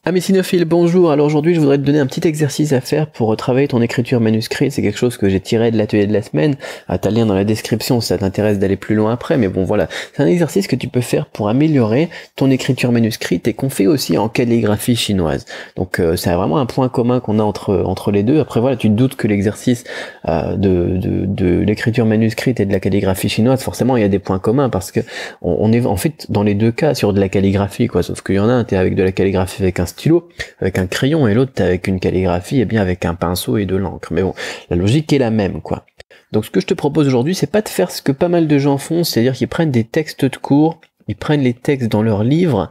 Amis cinéphiles, bonjour. Alors aujourd'hui, je voudrais te donner un petit exercice à faire pour travailler ton écriture manuscrite. C'est quelque chose que j'ai tiré de l'atelier de la semaine. T'as le lien dans la description si ça t'intéresse d'aller plus loin après. Mais bon, voilà. C'est un exercice que tu peux faire pour améliorer ton écriture manuscrite et qu'on fait aussi en calligraphie chinoise. Donc, c'est vraiment un point commun qu'on a entre les deux. Après, voilà, tu te doutes que l'exercice de l'écriture manuscrite et de la calligraphie chinoise, forcément, il y a des points communs parce que on est en fait dans les deux cas sur de la calligraphie, quoi. Sauf qu'il y en a un, t'es avec de la calligraphie avec un stylo, avec un crayon, et l'autre avec une calligraphie, et bien avec un pinceau et de l'encre. Mais bon, la logique est la même, quoi. Donc ce que je te propose aujourd'hui, c'est pas de faire ce que pas mal de gens font, c'est-à-dire qu'ils prennent des textes de cours, ils prennent les textes dans leurs livres,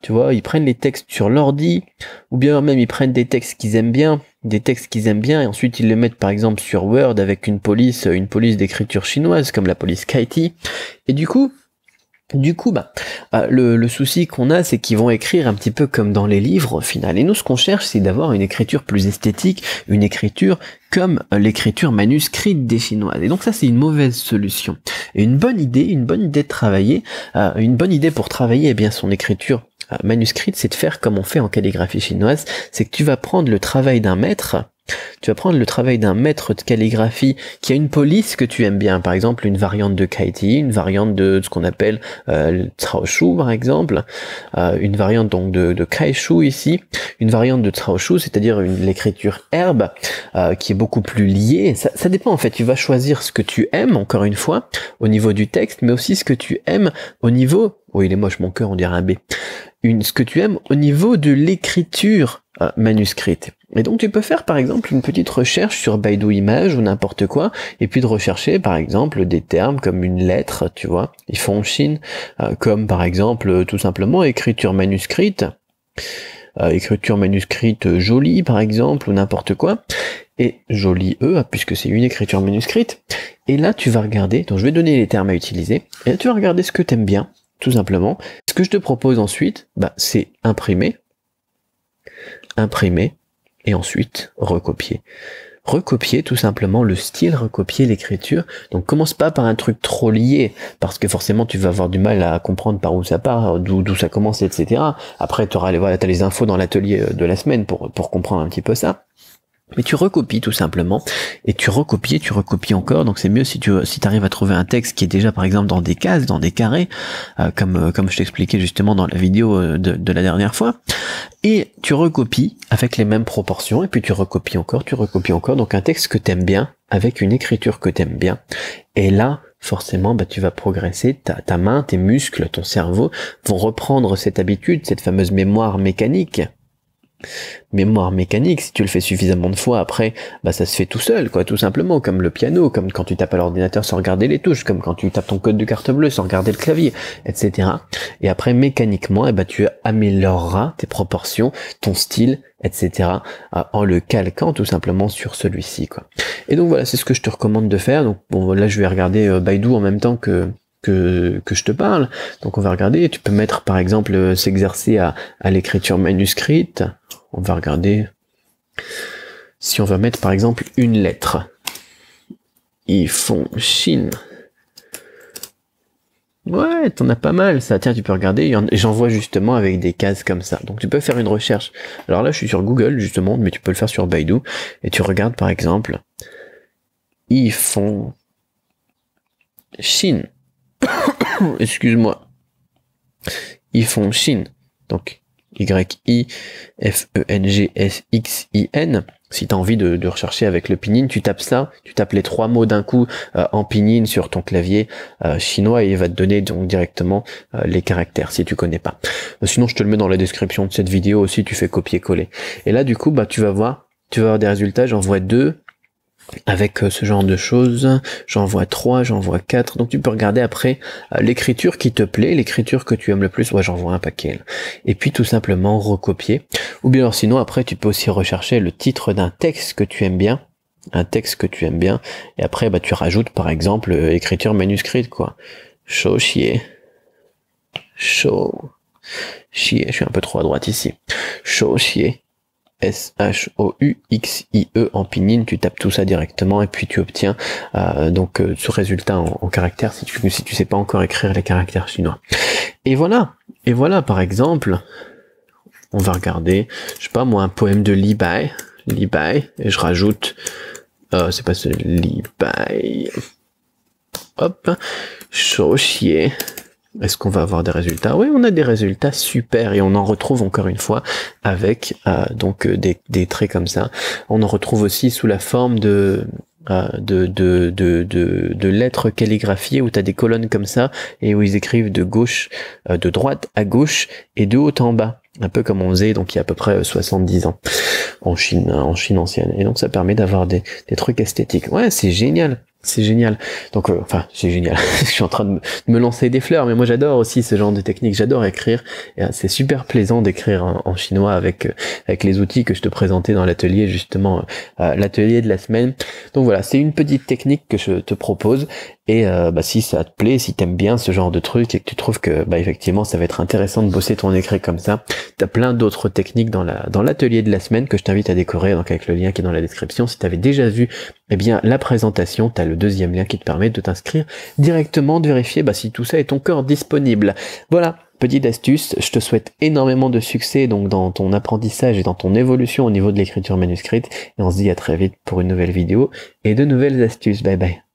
tu vois, ils prennent les textes sur l'ordi, ou bien même ils prennent des textes qu'ils aiment bien, et ensuite ils les mettent par exemple sur Word avec une police d'écriture chinoise, comme la police Kaiti, et du coup, le souci qu'on a, c'est qu'ils vont écrire un petit peu comme dans les livres au final. Et nous, ce qu'on cherche, c'est d'avoir une écriture plus esthétique, une écriture comme l'écriture manuscrite des Chinoises. Et donc ça, c'est une mauvaise solution. Et une bonne idée de travailler, une bonne idée pour travailler, eh bien, son écriture manuscrite, c'est de faire comme on fait en calligraphie chinoise. C'est que tu vas prendre le travail d'un maître. Tu vas prendre le travail d'un maître de calligraphie qui a une police que tu aimes bien, par exemple une variante de Kaiti, une variante de ce qu'on appelle Cao Shu par exemple, une variante donc de Kai Shu ici, une variante de Cao Shu, c'est-à-dire l'écriture herbe qui est beaucoup plus liée. Ça dépend en fait, tu vas choisir ce que tu aimes, encore une fois, au niveau du texte, mais aussi ce que tu aimes au niveau... Oh, il est moche mon cœur, on dirait un B. Ce que tu aimes au niveau de l'écriture manuscrite. Et donc tu peux faire par exemple une petite recherche sur Baidu Images ou n'importe quoi, et puis de rechercher par exemple des termes comme une lettre, tu vois, ils font en Chine, comme par exemple tout simplement écriture manuscrite jolie par exemple, ou n'importe quoi, et jolie puisque c'est une écriture manuscrite, et là tu vas regarder, donc je vais donner les termes à utiliser, et là tu vas regarder ce que tu aimes bien, tout simplement. Ce que je te propose ensuite, c'est imprimer, et ensuite recopier. Recopier tout simplement le style, recopier l'écriture. Donc commence pas par un truc trop lié, parce que forcément tu vas avoir du mal à comprendre par où ça part, d'où ça commence, etc. Après t'as les infos dans l'atelier de la semaine pour comprendre un petit peu ça. Mais tu recopies tout simplement, et tu recopies encore, donc c'est mieux si tu arrives à trouver un texte qui est déjà par exemple dans des cases, dans des carrés, comme je t'expliquais justement dans la vidéo de la dernière fois, et tu recopies avec les mêmes proportions, et puis tu recopies encore, donc un texte que t'aimes bien, avec une écriture que t'aimes bien, et là, forcément, tu vas progresser, ta main, tes muscles, ton cerveau vont reprendre cette habitude, cette fameuse mémoire mécanique, si tu le fais suffisamment de fois, après, ça se fait tout seul, quoi, tout simplement, comme le piano, comme quand tu tapes à l'ordinateur sans regarder les touches, comme quand tu tapes ton code de carte bleue sans regarder le clavier, etc. Et après, mécaniquement, tu amélioreras tes proportions, ton style, etc., en le calquant tout simplement sur celui-ci, quoi. Et donc voilà, c'est ce que je te recommande de faire. Donc bon, là, je vais regarder Baidu en même temps que je te parle. Donc on va regarder, tu peux mettre par exemple s'exercer à l'écriture manuscrite. On va regarder si on va mettre par exemple une lettre. Ils font Chine. Ouais, t'en as pas mal ça. Tiens, tu peux regarder, j'en vois justement avec des cases comme ça. Donc tu peux faire une recherche. Alors là, je suis sur Google justement, mais tu peux le faire sur Baidu. Et tu regardes par exemple, ils font Chine. Excuse-moi. Ils font Chine. Donc, Y-I-F-E-N-G-S-X-I-N. Si tu as envie de rechercher avec le pinyin, tu tapes ça, tu tapes les 3 mots d'un coup en pinyin sur ton clavier chinois, et il va te donner donc directement les caractères si tu connais pas. Sinon, je te le mets dans la description de cette vidéo aussi, tu fais copier-coller. Et là, du coup, tu vas voir des résultats. J'en vois 2. Avec ce genre de choses, j'en vois 3, j'en vois 4, donc tu peux regarder après l'écriture qui te plaît, l'écriture que tu aimes le plus, j'en vois un paquet, et puis tout simplement recopier, ou bien alors sinon après tu peux aussi rechercher le titre d'un texte que tu aimes bien, et après tu rajoutes par exemple écriture manuscrite, quoi, Shou Xie, je suis un peu trop à droite ici, Shou Xie, S-H-O-U-X-I-E en pinyin, tu tapes tout ça directement et puis tu obtiens ce résultat en caractères si tu sais pas encore écrire les caractères chinois. Et voilà par exemple, On va regarder, je sais pas moi, un poème de Li Bai, et je rajoute, c'est pas ce Li Bai, hop, Shouxie. Est-ce qu'on va avoir des résultats? Oui, on a des résultats super, et on en retrouve encore une fois avec donc des traits comme ça. On en retrouve aussi sous la forme de lettres calligraphiées où tu as des colonnes comme ça et où ils écrivent de droite à gauche et de haut en bas, un peu comme on faisait donc il y a à peu près 70 ans en Chine ancienne. Et donc ça permet d'avoir des trucs esthétiques. Ouais, c'est génial. C'est génial. Donc, enfin, c'est génial. Je suis en train de me lancer des fleurs, mais moi j'adore aussi ce genre de technique. J'adore écrire. Et c'est super plaisant d'écrire en chinois avec les outils que je te présentais dans l'atelier, justement, l'atelier de la semaine. Donc voilà, c'est une petite technique que je te propose. Et si ça te plaît, si t'aimes bien ce genre de truc et que tu trouves que effectivement ça va être intéressant de bosser ton écrit comme ça, t'as plein d'autres techniques dans l'atelier de la semaine que je t'invite à découvrir, donc avec le lien qui est dans la description. Si t'avais déjà vu la présentation, t'as le deuxième lien qui te permet de t'inscrire directement, de vérifier si tout ça est encore disponible. Voilà. Petite astuce, je te souhaite énormément de succès donc dans ton apprentissage et dans ton évolution au niveau de l'écriture manuscrite, et on se dit à très vite pour une nouvelle vidéo et de nouvelles astuces. Bye bye.